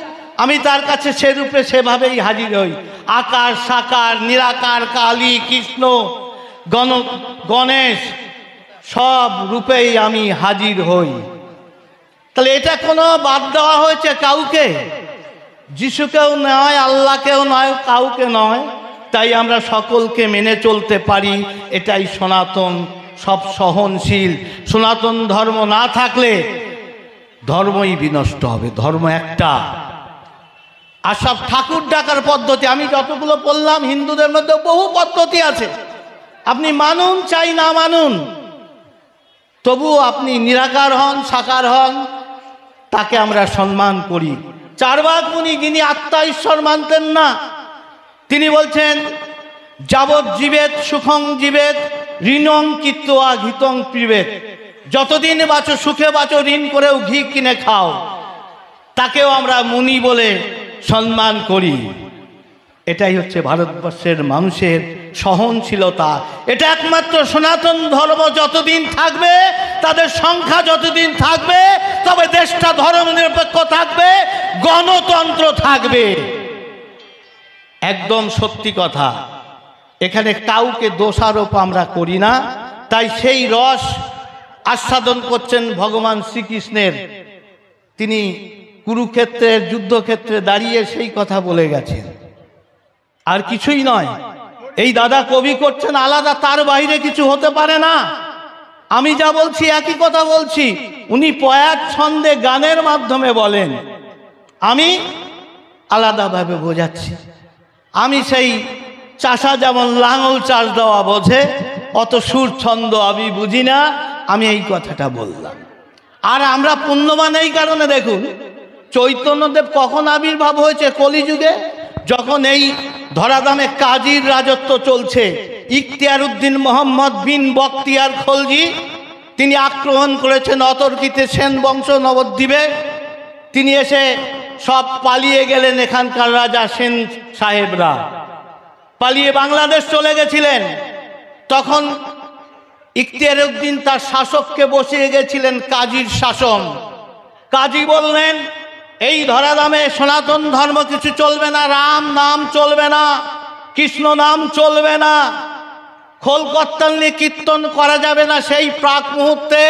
আমি তার কাছে সে রূপে সেভাবেই হাজির হই। আকার সাকার, নিরাকার, কালী, কৃষ্ণ, গণেশ, সব রূপেই আমি হাজির হই। তাহলে এটা কোনো বাদ দেওয়া হয়েছে কাউকে? যিশুকেও নয়, আল্লাহকেও নয়, কাউকে নয়। তাই আমরা সকলকে মেনে চলতে পারি, এটাই সনাতন, সব সহনশীল। সনাতন ধর্ম না থাকলে ধর্মই বিনষ্ট হবে, ধর্ম একটা। আর সব ঠাকুর ডাকার পদ্ধতি, আমি যতগুলো বললাম, হিন্দুদের মধ্যে বহু পদ্ধতি আছে, আপনি মানুন চাই না মানুন, তবু আপনি নিরাকার হন, সাকার হন, তাকে আমরা সম্মান করি। চারবাক মুনি, যিনি আত্মা ঈশ্বর মানতেন না, তিনি বলছেন যাবৎ জীবেত সুখং জীবেত ঋণং কীর্তয়া ঘিতং পিবেত। যতদিন বাঁচো সুখে বাঁচো, ঋণ করেও ঘি কিনে খাও। তাকেও আমরা মুনি বলে সম্মান করি। এটাই হচ্ছে ভারতবর্ষের মানুষের সহনশীলতা। এটা একমাত্র সনাতন ধর্ম যতদিন থাকবে, তাদের সংখ্যা যতদিন থাকবে, তবে দেশটা ধর্মনিরপেক্ষ থাকবে, গণতন্ত্র থাকবে। একদম সত্যি কথা। এখানে কাউকে দোষারোপ আমরা করি না। তাই সেই রস আস্বাদন করছেন ভগবান শ্রীকৃষ্ণের। তিনি কুরুক্ষেত্রের যুদ্ধক্ষেত্রে দাঁড়িয়ে সেই কথা বলে গেছেন, আর কিছুই নয়। এই দাদা কবি করছেন আলাদা, তার বাইরে কিছু হতে পারে না। আমি যা বলছি একই কথা বলছি, উনি পয়ার ছন্দে গানের মাধ্যমে বলেন, আমি আলাদাভাবে বোঝাচ্ছি। আমি সেই চাষা যেমন লাঙল চাষ দেওয়া বোঝে, অত সুর ছন্দ আমি বুঝি না, আমি এই কথাটা বললাম। আর আমরা পুণ্যবান এই কারণে, দেখুন চৈতন্যদেব কখন আবির্ভাব হয়েছে? কলিযুগে, যখন এই ধরাধামে কাজীর রাজত্ব চলছে। ইখতিয়ার উদ্দিন মোহাম্মদ বিন বখতিয়ার খলজি তিনি আক্রমণ করেছেন অতর্কিতে সেন বংশ নবদ্বীপে। তিনি এসে সব পালিয়ে গেলেন, এখানকার রাজা সেন সাহেবরা পালিয়ে বাংলাদেশ চলে গেছিলেন। তখন ইখতিয়ার উদ্দিন তার শাসককে বসিয়ে গেছিলেন কাজীর শাসন। কাজী বললেন, এই ধরাধামে সনাতন ধর্ম কিছু চলবে না, রাম নাম চলবে না, কৃষ্ণ নাম চলবে না, খোল করতাল নিয়ে কীর্তন করা যাবে না। সেই প্রাক মুহূর্তে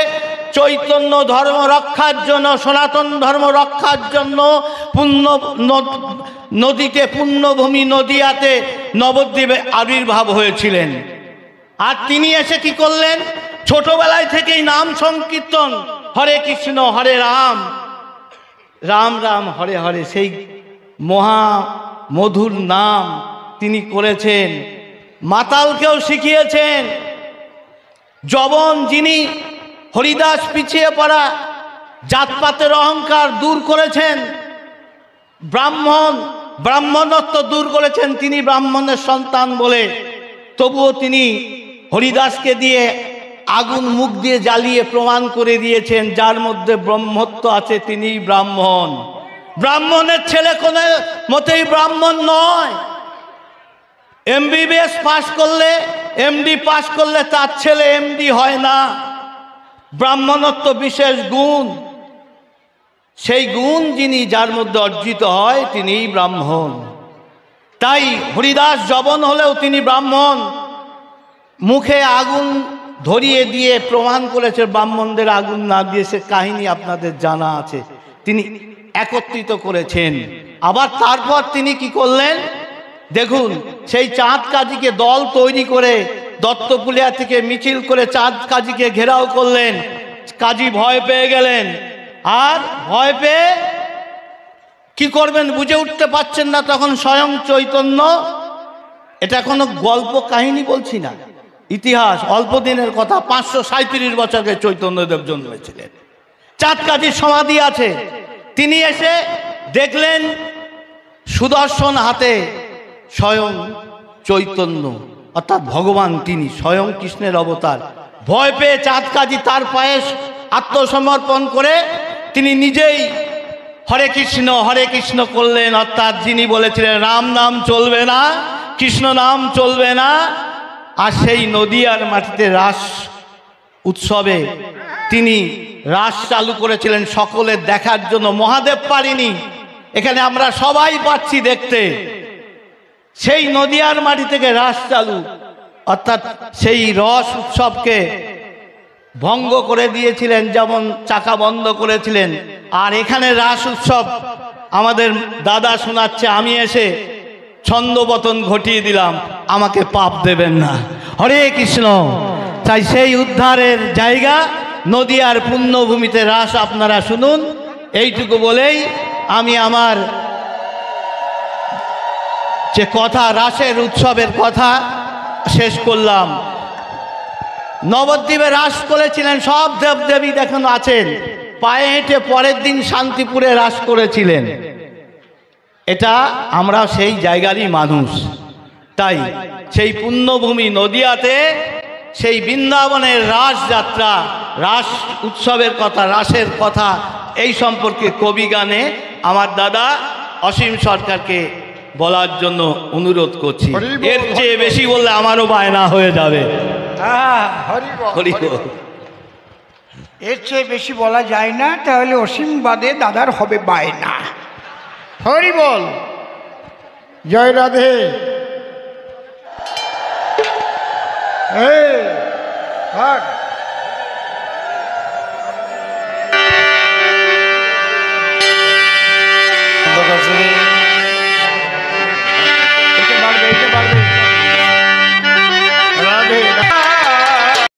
চৈতন্য ধর্ম রক্ষার জন্য, সনাতন ধর্ম রক্ষার জন্য নদীতে, পুণ্যভূমি নদিয়াতে, নবদ্বীপে আবির্ভাব হয়েছিলেন। আর তিনি এসে কি করলেন? ছোটবেলায় থেকেই নাম সংকীর্তন, হরে কৃষ্ণ হরে রাম, রাম রাম হরে হরে, সেই মহা মধুর নাম তিনি করেছেন। মাতালকেও শিখিয়েছেন। যবন যিনি হরিদাস পিছিয়ে পড়া জাতপাতের অহংকার দূর করেছেন, ব্রাহ্মণত্ব দূর করেছেন, তিনি ব্রাহ্মণের সন্তান বলে, তবুও তিনি হরিদাসকে দিয়ে আগুন মুখ দিয়ে জ্বালিয়ে প্রমাণ করে দিয়েছেন যার মধ্যে ব্রহ্মত্ব আছে তিনিই ব্রাহ্মণ। ব্রাহ্মণের ছেলে কোনো মতেই ব্রাহ্মণ নয়। এমবিবিএস পাশ করলে, এমডি পাশ করলে তার ছেলে এমডি হয় না। ব্রাহ্মণত্ব বিশেষ গুণ, সেই গুণ যিনি যার মধ্যে অর্জিত হয় তিনিই ব্রাহ্মণ। তাই হরিদাস যবন হলেও তিনি ব্রাহ্মণ। মুখে আগুন ধরিয়ে দিয়ে প্রমাণ করেছে ব্রাহ্মণদের আগুন না দিয়ে, সে কাহিনী আপনাদের জানা আছে। তিনি একত্রিত করেছেন। আবার তারপর তিনি কি করলেন দেখুন, সেই চাঁদ কাজীকে দল তৈরি করে দত্তপুলিয়া থেকে মিছিল করে চাঁদ কাজীকে ঘেরাও করলেন। কাজী ভয় পেয়ে গেলেন, আর ভয় পেয়ে কি করবেন বুঝে উঠতে পারছেন না। তখন স্বয়ং চৈতন্য, এটা কোনো গল্প কাহিনী বলছি না, ইতিহাস, অল্প দিনের কথা, 537 বছরে চৈতন্যদেব জন্মেছিলেন। চাঁদ কাজীর সমাধি আছে। তিনি এসে দেখলেন সুদর্শন হাতে স্বয়ং চৈতন্য, অর্থাৎ ভগবান, তিনি স্বয়ং কৃষ্ণের অবতার। ভয় পেয়ে চাঁদ কাজী তার পায়ে আত্মসমর্পণ করে তিনি নিজেই হরে কৃষ্ণ করলেন। অর্থাৎ যিনি বলেছিলেন রাম নাম চলবে না, কৃষ্ণ নাম চলবে না। আর সেই নদিয়ার মাটিতে রাস উৎসবে তিনি রাস চালু করেছিলেন সকলের দেখার জন্য। মহাদেব পারিনি, এখানে আমরা সবাই পাচ্ছি দেখতে। সেই নদিয়ার মাটি থেকে রাস চালু, অর্থাৎ সেই রস উৎসবকে ভঙ্গ করে দিয়েছিলেন, যেমন চাকা বন্ধ করেছিলেন। আর এখানে রাস উৎসব আমাদের দাদা শোনাচ্ছে, আমি এসে ছন্দপতন ঘটিয়ে দিলাম, আমাকে পাপ দেবেন না। হরে কৃষ্ণ। তাই সেই উদ্ধারের জায়গা নদিয়ার পুণ্যভূমিতে রাস আপনারা শুনুন। এইটুকু বলেই আমি আমার যে কথা, রাসের উৎসবের কথা শেষ করলাম। নবদ্বীপে রাস করেছিলেন সব দেবদেবী দেখুন আছেন। পায়ে হেঁটে পরের দিন শান্তিপুরে রাস করেছিলেন। এটা আমরা সেই জায়গারই মানুষ। তাই সেই পুণ্যভূমি নদিয়াতে সেই বৃন্দাবনের রাস যাত্রা, রাস উৎসবের কথা, রাসের কথা, এই সম্পর্কে কবি গানে আমার দাদা অসীম সরকারকে বলার জন্য অনুরোধ করছি। হরি বল, এর চেয়ে হরি বল। বেশি বললে আমারও বায়না হয়ে যাবে। হ্যাঁ, হরি বল, হরি হরি বল। বল। এর চেয়ে বেশি বলা যায় না, তাহলে অসীম বাদে দাদার হবে বায়না। হরি বল, জয় রাধে। এই, ভাগ। অন্ধকার শ্রেণী